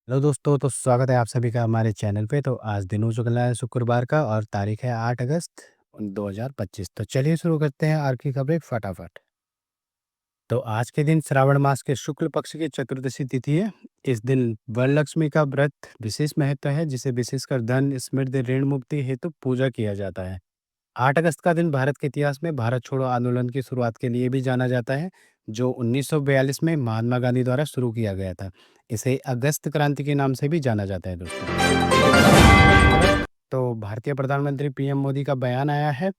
Hello दोस्तों, तो स्वागत है आप सभी का हमारे चैनल पे। तो आज दिन हो चुका है शुक्रवार का और तारीख है 8 अगस्त 2025। तो चलिए शुरू करते हैं आज की खबरें फटाफट। तो आज के दिन श्रावण मास के शुक्ल पक्ष की चतुर्दशी तिथि है। इस दिन वरलक्ष्मी का व्रत विशेष महत्व है, जिसे विशेषकर धन समृद्धि ऋण मुक्ति हेतु पूजा किया जाता है। 8 अगस्त का दिन भारत के इतिहास में भारत छोड़ो आंदोलन की शुरुआत के लिए भी जाना जाता है, जो 1942 में महात्मा गांधी द्वारा शुरू किया गया था। इसे अगस्त क्रांति के नाम से भी जाना जाता है दोस्तों। आगे बढ़ते हैं खबर की तरफ। तो भारतीय प्रधानमंत्री पीएम मोदी का बयान आया है,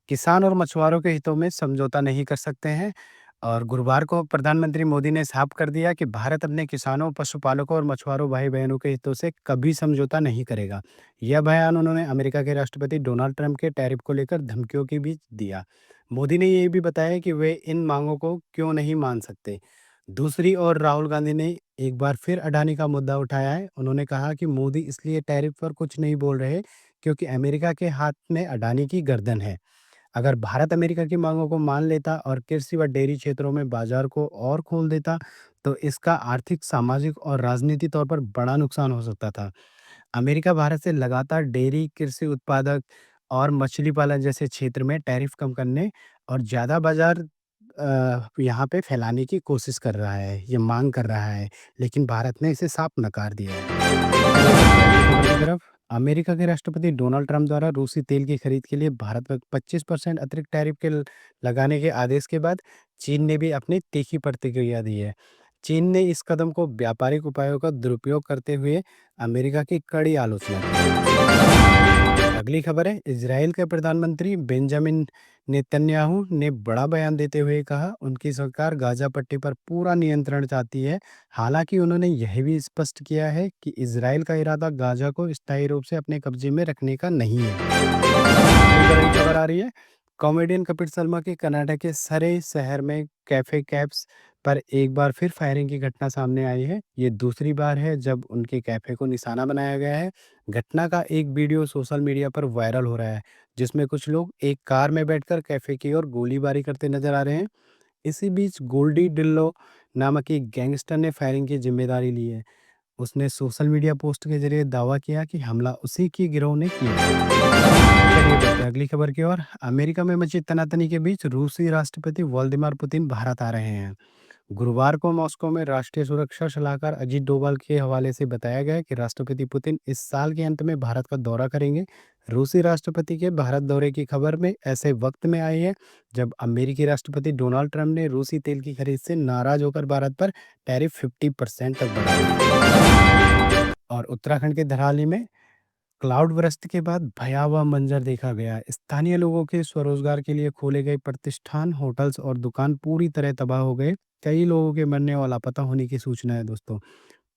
किसान और मछुआरों के हितों में समझौता नहीं कर सकते हैं। और गुरुवार को प्रधानमंत्री मोदी ने साफ कर दिया कि भारत अपने किसानों, पशुपालकों और मछुआरों भाई बहनों के हितों से कभी समझौता नहीं करेगा। यह बयान उन्होंने अमेरिका के राष्ट्रपति डोनाल्ड ट्रंप के टैरिफ को लेकर धमकियों की भी दिया। मोदी ने ये भी बताया कि वे इन मांगों को क्यों नहीं मान सकते। दूसरी ओर राहुल गांधी ने एक बार फिर अडानी का मुद्दा उठाया है। उन्होंने कहा कि मोदी इसलिए टैरिफ पर कुछ नहीं बोल रहे क्योंकि अमेरिका के हाथ में अडानी की गर्दन है। अगर भारत अमेरिका की मांगों को मान लेता और कृषि व डेयरी क्षेत्रों में बाजार को और खोल देता, तो इसका आर्थिक, सामाजिक और राजनीतिक तौर पर बड़ा नुकसान हो सकता था। अमेरिका भारत से लगातार डेयरी, कृषि उत्पादक और मछली पालन जैसे क्षेत्र में टैरिफ कम करने और ज़्यादा बाजार यहाँ पे फैलाने की कोशिश कर रहा है, ये मांग कर रहा है, लेकिन भारत ने इसे साफ नकार दिया है। चलिए बढ़ते हैं अगली खबर की तरफ। अमेरिका के राष्ट्रपति डोनाल्ड ट्रंप द्वारा रूसी तेल की खरीद के लिए भारत पर 25% अतिरिक्त टैरिफ के लगाने के आदेश के बाद चीन ने भी अपनी तीखी प्रतिक्रिया दी है। चीन ने इस कदम को व्यापारिक उपायों का दुरुपयोग करते हुए अमेरिका की कड़ी आलोचना की है दोस्तों। अगली खबर है, इजराइल के प्रधानमंत्री बेंजामिन नेतन्याहू ने बड़ा बयान देते हुए कहा उनकी सरकार गाजा पट्टी पर पूरा नियंत्रण चाहती है। हालांकि उन्होंने यह भी स्पष्ट किया है कि इजराइल का इरादा गाजा को स्थायी रूप से अपने कब्जे में रखने का नहीं है। अगली बड़ी खबर आ रही है, कॉमेडियन कपिल शर्मा के कनाडा के सरे शहर में कैफे कैप्स पर एक बार फिर फायरिंग की घटना सामने आई है। ये दूसरी बार है जब उनके कैफे को निशाना बनाया गया है। घटना का एक वीडियो सोशल मीडिया पर वायरल हो रहा है, जिसमें कुछ लोग एक कार में बैठकर कैफे की ओर गोलीबारी करते नजर आ रहे हैं। इसी बीच गोल्डी डिल्लो नामक एक गैंगस्टर ने फायरिंग की जिम्मेदारी ली है। उसने सोशल मीडिया पोस्ट के जरिए दावा किया कि हमला उसी की गिरोह ने किया है। चलिए बढ़ते हैं अगली खबर की ओर। अमेरिका में मची तनातनी के बीच रूसी राष्ट्रपति व्लादिमीर पुतिन भारत आ रहे हैं। गुरुवार को मॉस्को में राष्ट्रीय सुरक्षा सलाहकार अजीत डोभाल के हवाले से बताया गया कि राष्ट्रपति पुतिन इस साल के अंत में भारत का दौरा करेंगे। रूसी राष्ट्रपति के भारत दौरे की खबर में ऐसे वक्त में आई है जब अमेरिकी राष्ट्रपति डोनाल्ड ट्रंप ने रूसी तेल की खरीद से नाराज होकर भारत पर टैरिफ 50% तक बढ़ा दिया। और उत्तराखंड के धराली में क्लाउड बरस्ट के बाद भयावह मंजर देखा गया। स्थानीय लोगों के स्वरोजगार के लिए खोले गए प्रतिष्ठान, होटल्स और दुकान पूरी तरह तबाह हो गए। कई लोगों के मरने और लापता होने की सूचना है दोस्तों।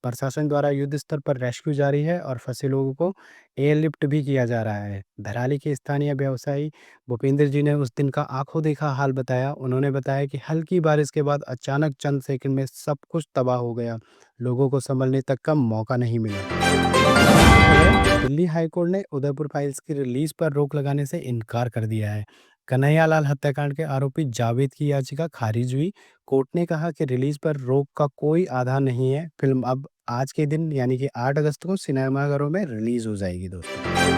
प्रशासन द्वारा युद्ध स्तर पर रेस्क्यू जारी है और फंसे लोगों को एयरलिफ्ट भी किया जा रहा है। धराली के स्थानीय व्यवसायी भूपेंद्र जी ने उस दिन का आंखों देखा हाल बताया। उन्होंने बताया कि हल्की बारिश के बाद अचानक चंद सेकंड में सब कुछ तबाह हो गया। लोगों को संभलने तक का मौका नहीं मिला। अगली खबर है, दिल्ली हाईकोर्ट ने उदयपुर फाइल्स की रिलीज पर रोक लगाने से इनकार कर दिया है। कन्हैयालाल हत्याकांड के आरोपी जावेद की याचिका खारिज हुई। कोर्ट ने कहा कि रिलीज पर रोक का कोई आधार नहीं है। फिल्म अब आज के दिन यानी कि 8 अगस्त को सिनेमाघरों में रिलीज हो जाएगी दोस्तों। अगली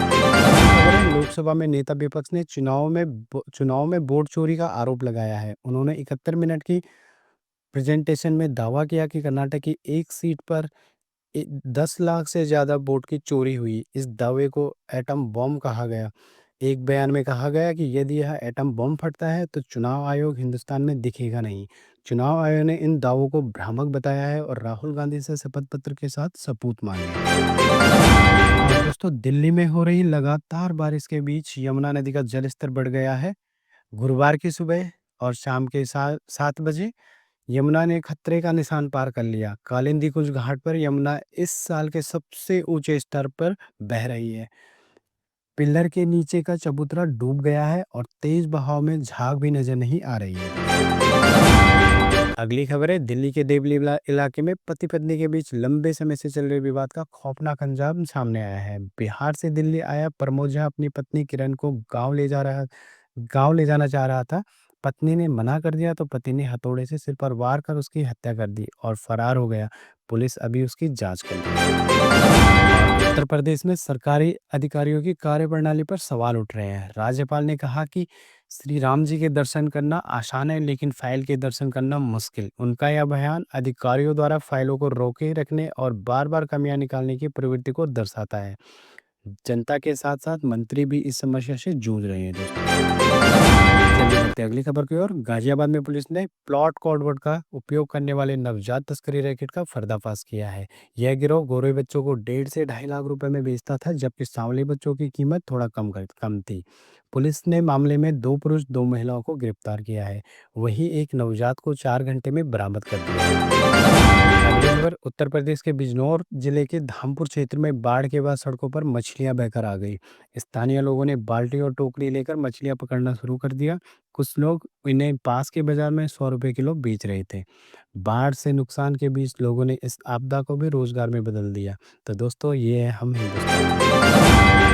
खबर है, लोकसभा में नेता विपक्ष ने चुनाव में वोट चोरी का आरोप लगाया है। उन्होंने 71 मिनट की प्रेजेंटेशन में दावा किया कि कर्नाटक की एक सीट पर 10 लाख से ज़्यादा वोट की चोरी हुई। इस दावे को एटम बम कहा गया। एक बयान में कहा गया कि यदि यह एटम बम फटता है तो चुनाव आयोग हिंदुस्तान में दिखेगा नहीं। चुनाव आयोग ने इन दावों को भ्रामक बताया है और राहुल गांधी से शपथ पत्र के साथ सबूत मांगे हैं। और दोस्तों, दिल्ली में हो रही लगातार बारिश के बीच यमुना नदी का जलस्तर बढ़ गया है। गुरुवार की सुबह और शाम के 7 बजे यमुना ने खतरे का निशान पार कर लिया। कालिंदी कुंज घाट पर यमुना इस साल के सबसे ऊंचे स्तर पर बह रही है। पिल्लर के नीचे का चबूतरा डूब गया है और तेज बहाव में झाग भी नजर नहीं आ रही है दोस्तों। अगली खबर है, दिल्ली के देवली इलाके में पति पत्नी के बीच लंबे समय से चल रहे विवाद का खौफनाक अंजाम सामने आया है। बिहार से दिल्ली आया प्रमोद झा अपनी पत्नी किरण को गांव ले जाना चाह रहा था। पत्नी ने मना कर दिया तो पति ने हथौड़े से सिर पर वार कर उसकी हत्या कर दी और फरार हो गया। पुलिस अभी उसकी जांच कर रही है। उत्तर प्रदेश में सरकारी अधिकारियों की कार्यप्रणाली पर सवाल उठ रहे हैं। राज्यपाल ने कहा कि श्री राम जी के दर्शन करना आसान है, लेकिन फाइल के दर्शन करना मुश्किल। उनका यह बयान अधिकारियों द्वारा फाइलों को रोके रखने और बार बार कमियां निकालने की प्रवृत्ति को दर्शाता है। जनता के साथ साथ मंत्री भी इस समस्या से जूझ रहे हैं दोस्तों। चलिए बढ़ते हैं अगली खबर की ओर। गाजियाबाद में पुलिस ने प्लॉट कोडवर्ड का उपयोग करने वाले नवजात तस्करी रैकेट का पर्दाफाश किया है। यह गिरोह गोरे बच्चों को 1.5 से 2.5 लाख रुपए में बेचता था, जबकि सांवले बच्चों की कीमत थोड़ा कम थी। पुलिस ने मामले में 2 पुरुष 2 महिलाओं को गिरफ्तार किया है। वहीं एक नवजात को 4 घंटे में बरामद कर दिया है। अगली खबर उत्तर प्रदेश के बिजनौर जिले के धामपुर क्षेत्र में बाढ़ के बाद सड़कों पर मछलियां बहकर आ गई। स्थानीय लोगों ने बाल्टी और टोकरी लेकर मछलियां पकड़ना शुरू कर दिया। कुछ लोग इन्हें पास के बाजार में 100 रुपए किलो बेच रहे थे। बाढ़ से नुकसान के बीच लोगों ने इस आपदा को भी रोजगार में बदल दिया। तो दोस्तों ये है हम हिंदुस्तान।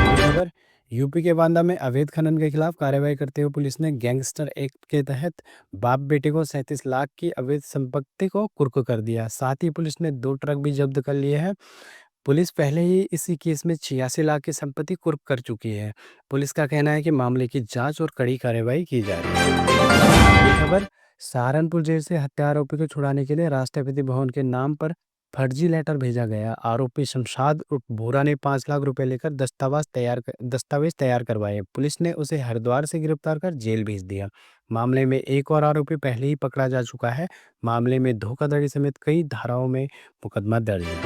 अगली खबर यूपी के बांदा में अवैध खनन के खिलाफ कार्रवाई करते हुए पुलिस ने गैंगस्टर एक्ट के तहत बाप बेटे को 37 लाख की अवैध संपत्ति को कुर्क कर दिया। साथ ही पुलिस ने 2 ट्रक भी जब्त कर लिए हैं। पुलिस पहले ही इसी केस में 86 लाख की संपत्ति कुर्क कर चुकी है। पुलिस का कहना है कि मामले की जांच और कड़ी कार्रवाई की जा रही है। अगली खबर सहारनपुर जेल से हत्या आरोपी को छुड़ाने के लिए राष्ट्रपति भवन के नाम पर फर्जी लेटर भेजा गया। आरोपी शमशाद उर्फ भूरा ने 5 लाख रुपए लेकर दस्तावेज तैयार करवाए। पुलिस ने उसे हरिद्वार से गिरफ्तार कर जेल भेज दिया। मामले में एक और आरोपी पहले ही पकड़ा जा चुका है। मामले में धोखाधड़ी समेत कई धाराओं में मुकदमा दर्ज है।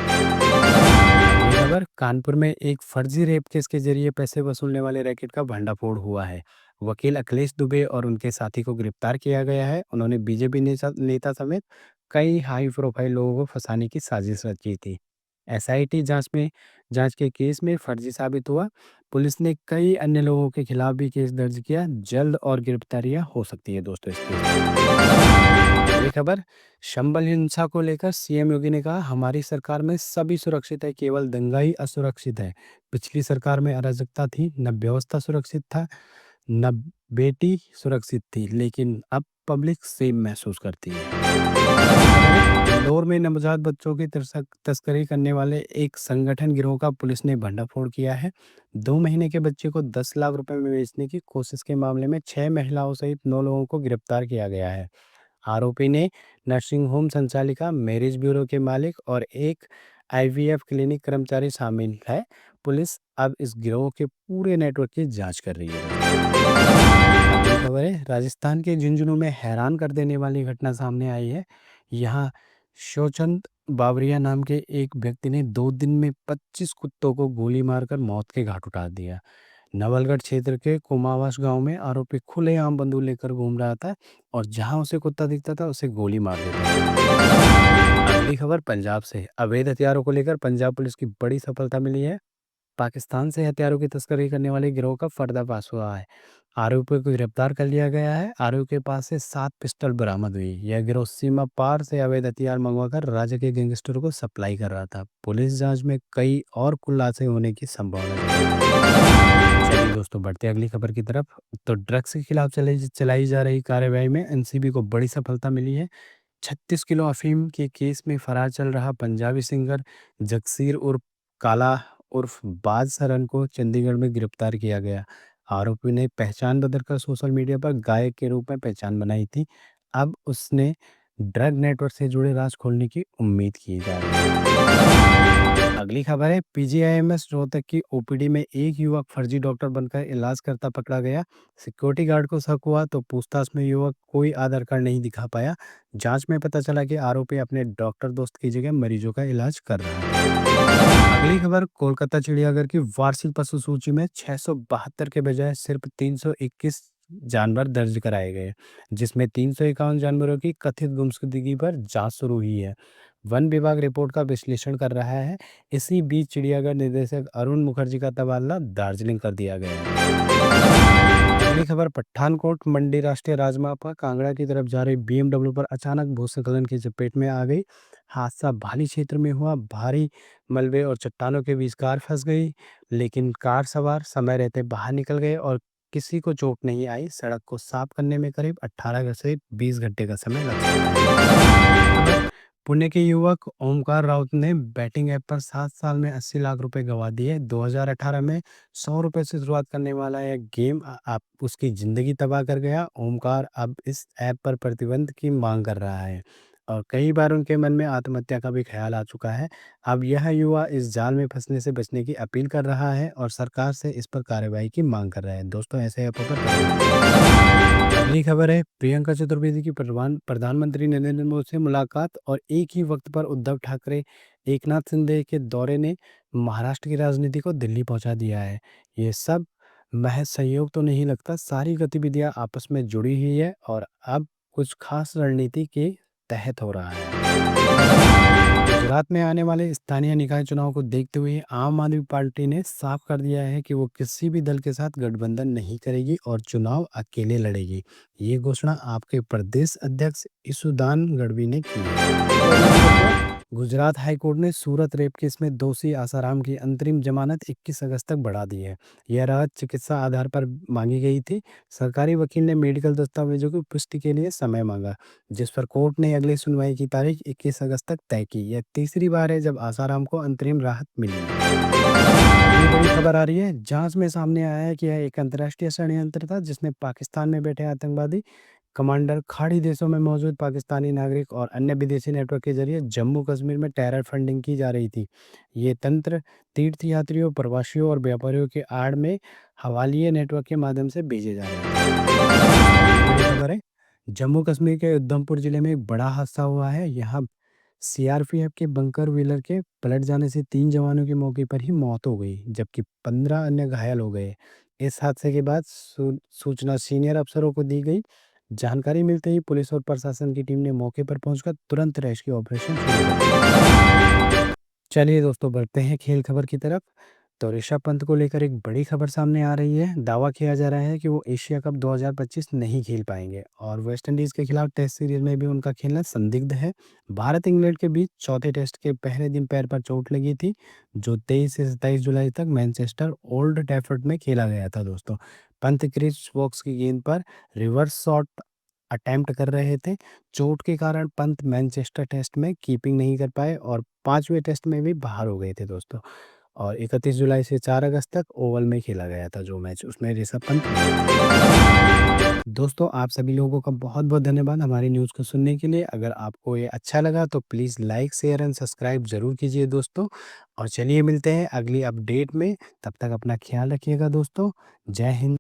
अगली खबर कानपुर में एक फर्जी रेप केस के जरिए पैसे वसूलने वाले रैकेट का भंडाफोड़ हुआ है। वकील अखिलेश दुबे और उनके साथी को गिरफ्तार किया गया है। उन्होंने बीजेपी नेता समेत कई हाई प्रोफाइल लोगों को फंसाने की साजिश रची थी। एसआईटी जांच के केस में फर्जी साबित हुआ। पुलिस ने कई अन्य लोगों के खिलाफ भी केस दर्ज किया। जल्द और गिरफ्तारियां हो सकती है दोस्तों इस केस में। अगली खबर संभल हिंसा को लेकर सीएम योगी ने कहा हमारी सरकार में सभी सुरक्षित है, केवल दंगा ही असुरक्षित है। पिछली सरकार में अराजकता थी, न व्यवस्था सुरक्षित था, न बेटी सुरक्षित थी, लेकिन अब पब्लिक सेफ महसूस करती है। इंदौर में नवजात बच्चों की तस्करी करने वाले एक संगठन गिरोह का पुलिस ने भंडाफोड़ किया है। 2 महीने के बच्चे को 10 लाख रुपए में बेचने की कोशिश के मामले में 6 महिलाओं सहित 9 लोगों को गिरफ्तार किया गया है। आरोपी ने नर्सिंग होम संचालिका, मैरिज ब्यूरो के मालिक और एक आईवीएफ क्लिनिक कर्मचारी शामिल है। पुलिस अब इस गिरोह के पूरे नेटवर्क की जांच कर रही है। अगली खबर है राजस्थान के झुंझुनू में हैरान कर देने वाली घटना सामने आई है। यहाँ शोचंद बावरिया नाम के एक व्यक्ति ने 2 दिन में 25 कुत्तों को गोली मारकर मौत के घाट उतार दिया। नवलगढ़ क्षेत्र के कुमावास गांव में आरोपी खुलेआम बंदूक लेकर घूम रहा था और जहां उसे कुत्ता दिखता था उसे गोली मार देता था। अगली खबर पंजाब से अवैध हथियारों को लेकर पंजाब पुलिस की बड़ी सफलता मिली है। पाकिस्तान से हथियारों की तस्करी करने वाले गिरोह का पर्दाफाश हुआ है। आरोपी को गिरफ्तार कर लिया गया है। आरोपी के पास से 7 पिस्टल बरामद हुई। यह गिरोह सीमा पार से अवैध हथियार मंगवाकर राज्य के गैंगस्टरों को सप्लाई कर रहा था। पुलिस जांच में कई और खुलासे होने की संभावना है। चलिए दोस्तों बढ़ते हैं अगली खबर की तरफ। तो ड्रग्स के खिलाफ चलाई जा रही कार्रवाई में एनसीबी को बड़ी सफलता मिली है। 36 किलो अफीम के केस में फरार चल रहा पंजाबी सिंगर जगसीर उर्फ काला उर्फ बाज सरन को चंडीगढ़ में गिरफ्तार किया गया। आरोपी ने पहचान बदलकर सोशल मीडिया पर गायक के रूप में पहचान बनाई थी। अब उसने ड्रग नेटवर्क से जुड़े राज खोलने की उम्मीद की जा रही है। अगली खबर है पीजीआईएमएस रोहतक की ओपीडी में एक युवक फर्जी डॉक्टर बनकर इलाज करता पकड़ा गया। सिक्योरिटी गार्ड को शक हुआ तो पूछताछ में युवक कोई आधार कार्ड नहीं दिखा पाया। जांच में पता चला कि आरोपी अपने डॉक्टर दोस्त की जगह मरीजों का इलाज कर रहा है। अगली खबर कोलकाता चिड़ियाघर की वार्षिक पशु सूची में 672 के बजाय सिर्फ 321 जानवर दर्ज कराए गए, जिसमें 351 जानवरों की कथित गुमशुदगी पर जांच शुरू हुई है। वन विभाग रिपोर्ट का विश्लेषण कर रहा है। इसी बीच चिड़ियाघर निदेशक अरुण मुखर्जी का तबादला दार्जिलिंग कर दिया गया है। अगली खबर पठानकोट मंडी राष्ट्रीय राजमार्ग पर कांगड़ा की तरफ जा रही बीएमडब्ल्यू पर अचानक भूस्खलन की चपेट में आ गई। हादसा भाली क्षेत्र में हुआ। भारी मलबे और चट्टानों के बीच कार फंस गई, लेकिन कार सवार समय रहते बाहर निकल गए और किसी को चोट नहीं आई। सड़क को साफ करने में करीब 18 से 20 घंटे का समय लग सकता है। पुणे के युवक ओमकार राउत ने बैटिंग ऐप पर 7 साल में 80 लाख रुपए गंवा दिए। 2018 में 100 रुपए से शुरुआत करने वाला यह गेम आप उसकी ज़िंदगी तबाह कर गया। ओमकार अब इस ऐप पर प्रतिबंध की मांग कर रहा है और कई बार उनके मन में आत्महत्या का भी ख़्याल आ चुका है। अब यह युवा इस जाल में फँसने से बचने की अपील कर रहा है और सरकार से इस पर कार्रवाई की मांग कर रहा है। दोस्तों, ऐसे ऐपों पर अगली खबर है, प्रियंका चतुर्वेदी की प्रधानमंत्री नरेंद्र मोदी से मुलाकात और एक ही वक्त पर उद्धव ठाकरे, एकनाथ शिंदे के दौरे ने महाराष्ट्र की राजनीति को दिल्ली पहुंचा दिया है। ये सब महज सहयोग तो नहीं लगता, सारी गतिविधियां आपस में जुड़ी हुई है और अब कुछ खास रणनीति के तहत हो रहा है। गुजरात में आने वाले स्थानीय निकाय चुनाव को देखते हुए आम आदमी पार्टी ने साफ कर दिया है कि वो किसी भी दल के साथ गठबंधन नहीं करेगी और चुनाव अकेले लड़ेगी। ये घोषणा आपके प्रदेश अध्यक्ष ईसुदान गढ़वी ने की है। गुजरात हाईकोर्ट ने सूरत रेप केस में दोषी आसाराम की अंतरिम जमानत 21 अगस्त तक बढ़ा दी है। यह राहत चिकित्सा आधार पर मांगी गई थी। सरकारी वकील ने मेडिकल दस्तावेजों की पुष्टि के लिए समय मांगा, जिस पर कोर्ट ने अगली सुनवाई की तारीख 21 अगस्त तक तय की। यह तीसरी बार है जब आसाराम को अंतरिम राहत मिली है। अगली बड़ी खबर आ रही है, जांच में सामने आया है कि यह एक अंतर्राष्ट्रीय षड्यंत्र था जिसमें पाकिस्तान में बैठे आतंकवादी कमांडर खाड़ी देशों में मौजूद पाकिस्तानी नागरिक और अन्य विदेशी नेटवर्क के जरिए जम्मू कश्मीर में टेरर फंडिंग की जा रही थी। ये तंत्र तीर्थयात्रियों, प्रवासियों और व्यापारियों के आड़ में हवालिया नेटवर्क के माध्यम से भेजे जा रहे थे। बड़ी खबर है, जम्मू कश्मीर के उधमपुर जिले में एक बड़ा हादसा हुआ है। यहाँ सीआरपीएफ के बंकर व्हीलर के पलट जाने से 3 जवानों की मौके पर ही मौत हो गई, जबकि 15 अन्य घायल हो गए। इस हादसे के बाद सूचना सीनियर अफसरों को दी गई। जानकारी मिलते ही पुलिस और प्रशासन की टीम ने मौके पर पहुंचकर तुरंत रेस्क्यू ऑपरेशन शुरू कर दिया। चलिए दोस्तों, बढ़ते हैं खेल खबर की तरफ। तो ऋषभ पंत को लेकर एक बड़ी खबर सामने आ रही है। दावा किया जा रहा है कि वो एशिया कप 2025 नहीं खेल पाएंगे और वेस्टइंडीज के खिलाफ टेस्ट सीरीज में भी उनका खेलना संदिग्ध है। भारत इंग्लैंड के बीच चौथे टेस्ट के पहले दिन पैर पर चोट लगी थी, जो 23 से 27 जुलाई तक मैनचेस्टर ओल्ड ट्रैफर्ड में खेला गया था। दोस्तों, पंत क्रिस वोक्स की गेंद पर रिवर्स शॉट अटेम्प्ट कर रहे थे। चोट के कारण पंत मैनचेस्टर टेस्ट में कीपिंग नहीं कर पाए और 5वें टेस्ट में भी बाहर हो गए थे दोस्तों। और 31 जुलाई से 4 अगस्त तक ओवल में खेला गया था जो मैच, उसमें ऋषभ पंत दोस्तों, आप सभी लोगों का बहुत-बहुत धन्यवाद हमारी न्यूज़ को सुनने के लिए। अगर आपको ये अच्छा लगा तो please like, share and subscribe ज़रूर कीजिए दोस्तों। और चलिए मिलते हैं अगली अपडेट में, तब तक अपना ख्याल रखिएगा दोस्तों। जय हिंद।